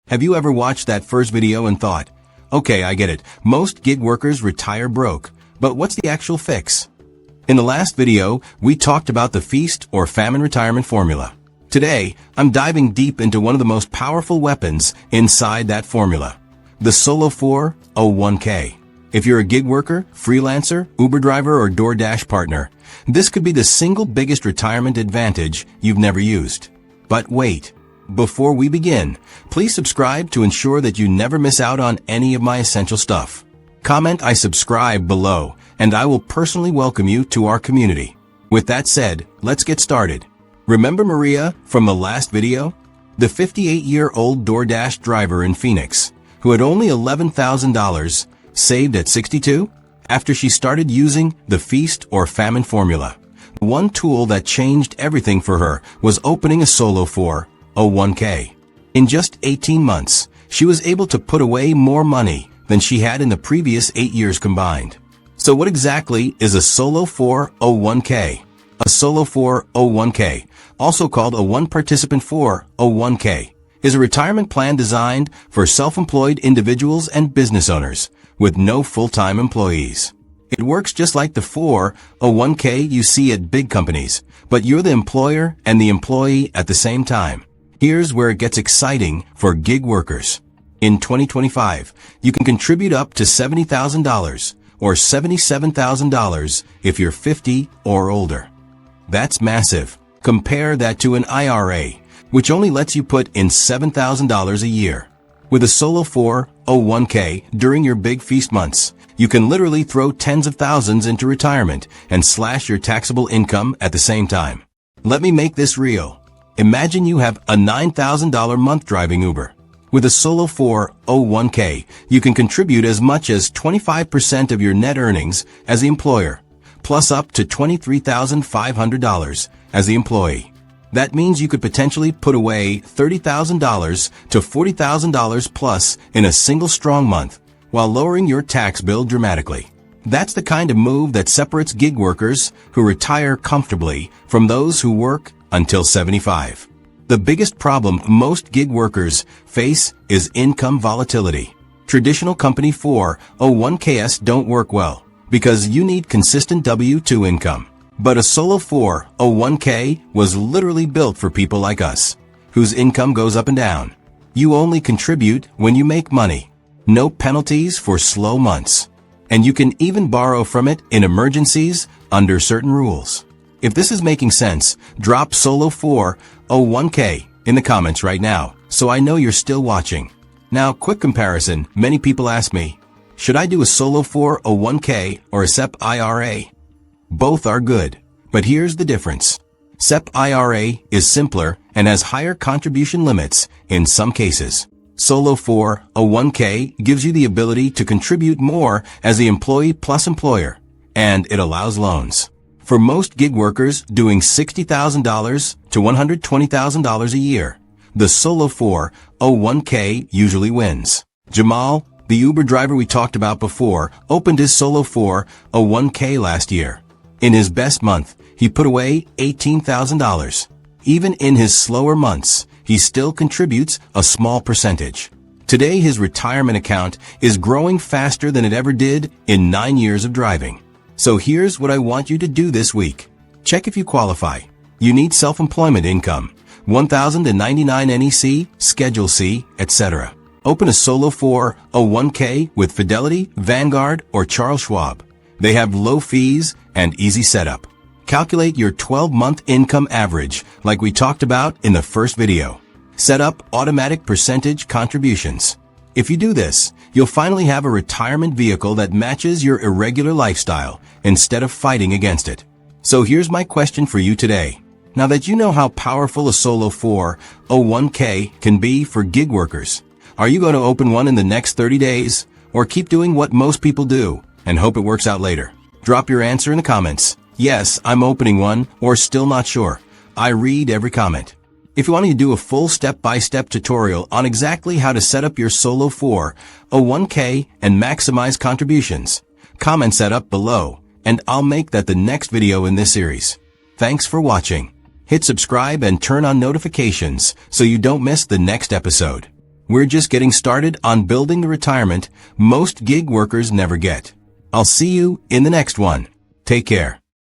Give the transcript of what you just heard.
Have you ever watched that first video and thought, okay, I get it, most gig workers retire broke, but what's the actual fix? In the last video, we talked about the feast or famine retirement formula. Today, I'm diving deep into one of the most powerful weapons inside that formula, the Solo 401k. If you're a gig worker, freelancer, Uber driver, or DoorDash partner, this could be the single biggest retirement advantage you've never used. But wait, before we begin, please subscribe to ensure that you never miss out on any of my essential stuff. Comment "I subscribe" below, and I will personally welcome you to our community. With that said, let's get started. Remember Maria from the last video? The 58-year-old DoorDash driver in Phoenix, who had only $11,000 saved at 62 after she started using the feast or famine formula. One tool that changed everything for her was opening a Solo 401k. In just 18 months, she was able to put away more money than she had in the previous 8 years combined. So what exactly is a Solo 401k? A Solo 401k, also called a one-participant 401k, is a retirement plan designed for self-employed individuals and business owners with no full-time employees. It works just like the 401k you see at big companies, but you're the employer and the employee at the same time. Here's where it gets exciting for gig workers. In 2025, you can contribute up to $70,000 or $77,000 if you're 50 or older. That's massive. Compare that to an IRA, which only lets you put in $7,000 a year. With a Solo 401k during your big feast months, you can literally throw tens of thousands into retirement and slash your taxable income at the same time. Let me make this real. Imagine you have a $9,000 month driving Uber. With a Solo 401k, you can contribute as much as 25% of your net earnings as the employer, plus up to $23,500 as the employee. That means you could potentially put away $30,000 to $40,000 plus in a single strong month, while lowering your tax bill dramatically. That's the kind of move that separates gig workers who retire comfortably from those who work until 75. The biggest problem most gig workers face is income volatility. Traditional company 401ks don't work well because you need consistent W-2 income. But a Solo 401k was literally built for people like us, whose income goes up and down. You only contribute when you make money. No penalties for slow months. And you can even borrow from it in emergencies under certain rules. If this is making sense, drop Solo 401k in the comments right now, so I know you're still watching. Now, quick comparison. Many people ask me, should I do a Solo 401k or a SEP IRA? Both are good, but here's the difference. SEP IRA is simpler and has higher contribution limits in some cases. Solo 401k gives you the ability to contribute more as the employee plus employer, and it allows loans. For most gig workers doing $60,000 to $120,000 a year, the Solo 401k usually wins. Jamal, the Uber driver we talked about before, opened his Solo 401k last year. In his best month, he put away $18,000. Even in his slower months, he still contributes a small percentage. Today, his retirement account is growing faster than it ever did in 9 years of driving. So here's what I want you to do this week. Check if you qualify. You need self-employment income, 1,099 NEC, Schedule C, etc. Open a Solo 401k with Fidelity, Vanguard, or Charles Schwab. They have low fees and easy setup. Calculate your 12-month income average like we talked about in the first video. Set up automatic percentage contributions. If you do this, you'll finally have a retirement vehicle that matches your irregular lifestyle instead of fighting against it. So here's my question for you today. Now that you know how powerful a Solo 401k can be for gig workers, are you going to open one in the next 30 days or keep doing what most people do and hope it works out later? Drop your answer in the comments. Yes, I'm opening one, or still not sure. I read every comment. If you want to do a full step-by-step tutorial on exactly how to set up your Solo 401k and maximize contributions, comment that up below, and I'll make that the next video in this series. Thanks for watching. Hit subscribe and turn on notifications so you don't miss the next episode. We're just getting started on building the retirement most gig workers never get. I'll see you in the next one. Take care.